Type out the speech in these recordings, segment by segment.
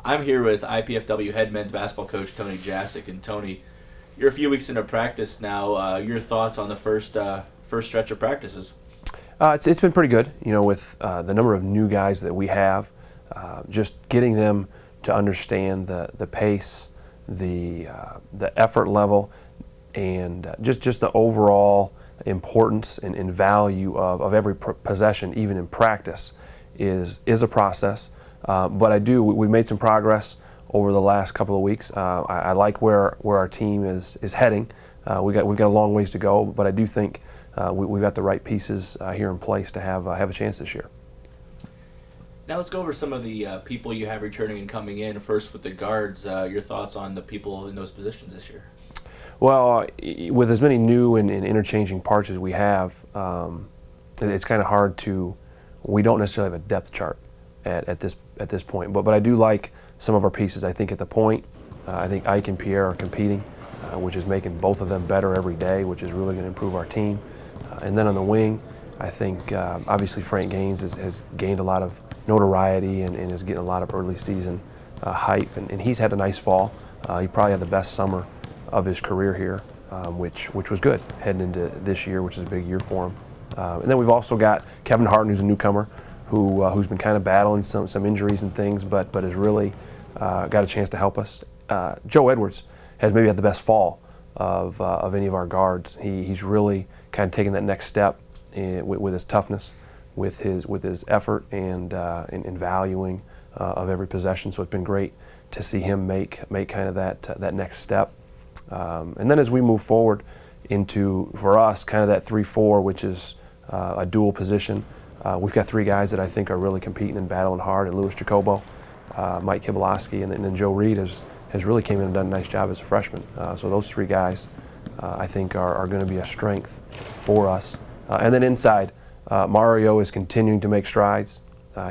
I'm here with IPFW head men's basketball coach Tony Jasick. And Tony, you're a few weeks into practice now. Your thoughts on the first stretch of practices? It's been pretty good, with the number of new guys that we have, just getting them to understand the pace, the effort level, and just the overall importance and value of every possession, even in practice, is a process. But we've made some progress over the last couple of weeks. I like where our team is heading. We've got a long ways to go, but I do think we've got the right pieces here in place to have a chance this year. Now let's go over some of the people you have returning and coming in. First with the guards, your thoughts on the people in those positions this year? Well, with as many new and interchanging parts as we have, it's kind of hard to. We don't necessarily have a depth chart at this point, but I do like some of our pieces. I think at the point, I think Ike and Pierre are competing, which is making both of them better every day, which is really going to improve our team. And then on the wing, I think obviously Frank Gaines has gained a lot of notoriety and is getting a lot of early season hype, and he's had a nice fall. He probably had the best summer of his career here, which was good heading into this year, which is a big year for him. And then we've also got Kevin Harden, who's a newcomer, who's been kind of battling some injuries and things, but has really got a chance to help us. Joe Edwards has maybe had the best fall of any of our guards. He's really kind of taken that next step with his toughness, with his effort and valuing of every possession. So it's been great to see him make kind of that next step. And then as we move forward into, for us, kind of that 3-4, which is a dual position, we've got three guys that I think are really competing and battling hard, and Louis Jacobo, Mike Kibalowski, and then Joe Reed has really came in and done a nice job as a freshman. So those three guys I think are going to be a strength for us. And then inside, Mario is continuing to make strides.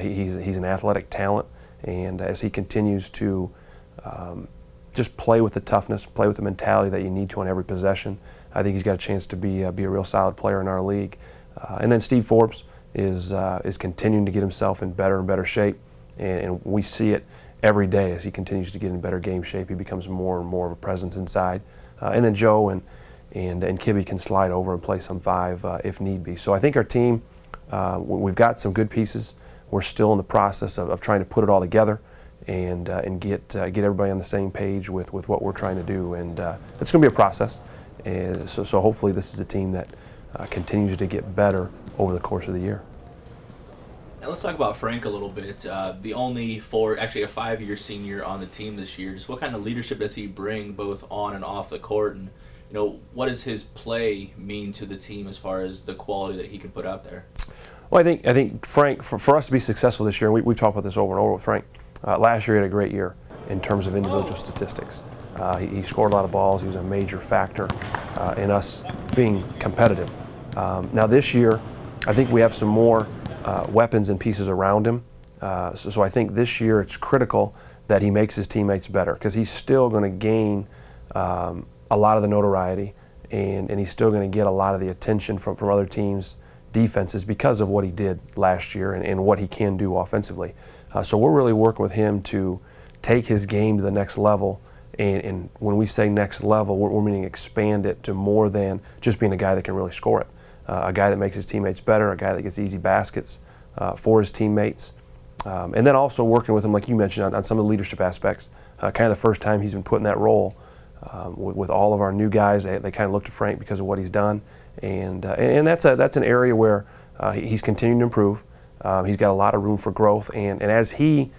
He's an athletic talent, and as he continues to just play with the toughness, play with the mentality that you need to on every possession, I think he's got a chance to be a real solid player in our league. And then Steve Forbes is continuing to get himself in better and better shape, and we see it every day as he continues to get in better game shape. He becomes more and more of a presence inside. And then Joe and Kibby can slide over and play some five if need be. So I think our team, we've got some good pieces. We're still in the process of trying to put it all together and get everybody on the same page with what we're trying to do. And it's going to be a process. And so hopefully this is a team that continues to get better over the course of the year. Now let's talk about Frank a little bit. The only a 5-year senior on the team this year. Just what kind of leadership does he bring both on and off the court? And what does his play mean to the team as far as the quality that he can put out there? Well, I think Frank, for us to be successful this year, and we've talked about this over and over with Frank, last year he had a great year in terms of individual statistics. He scored a lot of balls. He was a major factor in us being competitive. Now this year, I think we have some more weapons and pieces around him. So I think this year it's critical that he makes his teammates better, because he's still going to gain a lot of the notoriety, and he's still going to get a lot of the attention from other teams' defenses because of what he did last year and what he can do offensively. So we're really working with him to take his game to the next level. And when we say next level, we're meaning expand it to more than just being a guy that can really score it. A guy that makes his teammates better, a guy that gets easy baskets for his teammates. And then also working with him, like you mentioned, on some of the leadership aspects. Kind of the first time he's been put in that role with all of our new guys. They kind of look to Frank because of what he's done. And that's an area where he's continuing to improve. He's got a lot of room for growth. And as he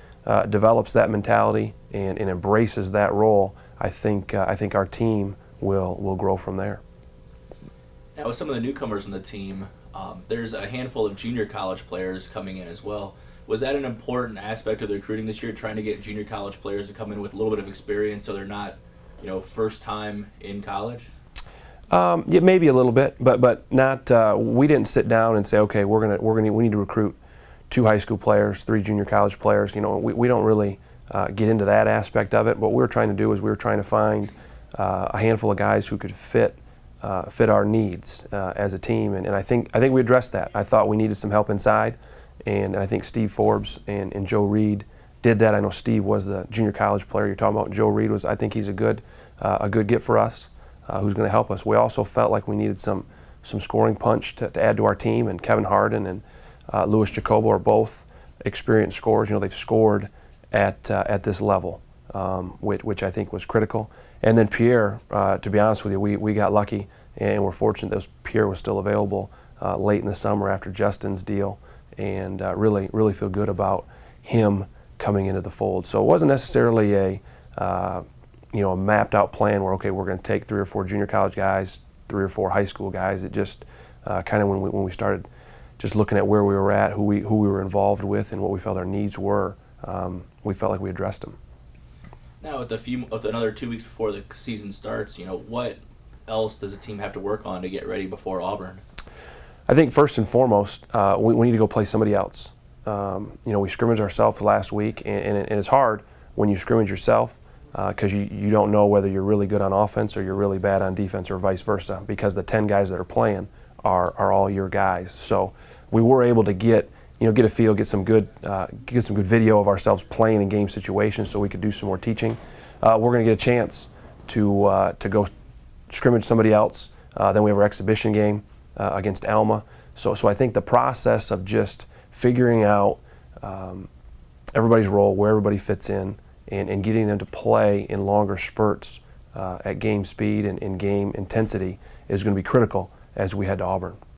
develops that mentality and embraces that role, I think our team will grow from there. Now, with some of the newcomers on the team, there's a handful of junior college players coming in as well. Was that an important aspect of the recruiting this year, trying to get junior college players to come in with a little bit of experience so they're not, first time in college? Yeah, maybe a little bit, but not. We didn't sit down and say, okay, we need to recruit 2 high school players, 3 junior college players. We don't really get into that aspect of it. What we were trying to do is we were trying to find a handful of guys who could fit our needs as a team, and I think we addressed that. I thought we needed some help inside, and I think Steve Forbes and Joe Reed did that. I know Steve was the junior college player you're talking about. Joe Reed was. I think he's a good get for us, who's going to help us. We also felt like we needed some scoring punch to add to our team, and Kevin Harden and Louis Jacobo are both experienced scorers. They've scored at this level, which I think was critical. And then Pierre, to be honest with you, we got lucky and we're fortunate that Pierre was still available late in the summer after Justin's deal, and really feel good about him coming into the fold. So it wasn't necessarily a mapped out plan where, okay, we're going to take 3 or 4 junior college guys, 3 or 4 high school guys. It just kind of when we started just looking at where we were at, who we were involved with, and what we felt our needs were, we felt like we addressed them. Now, with another 2 weeks before the season starts, what else does a team have to work on to get ready before Auburn? I think first and foremost, we need to go play somebody else. We scrimmaged ourselves last week, and it's hard when you scrimmage yourself because you don't know whether you're really good on offense or you're really bad on defense, or vice versa, because the 10 guys that are playing are all your guys. So we were able to get a feel, get some good video of ourselves playing in game situations, so we could do some more teaching. We're going to get a chance to go scrimmage somebody else. Then we have our exhibition game against Alma. So I think the process of just figuring out everybody's role, where everybody fits in, and getting them to play in longer spurts at game speed and game intensity is going to be critical as we head to Auburn.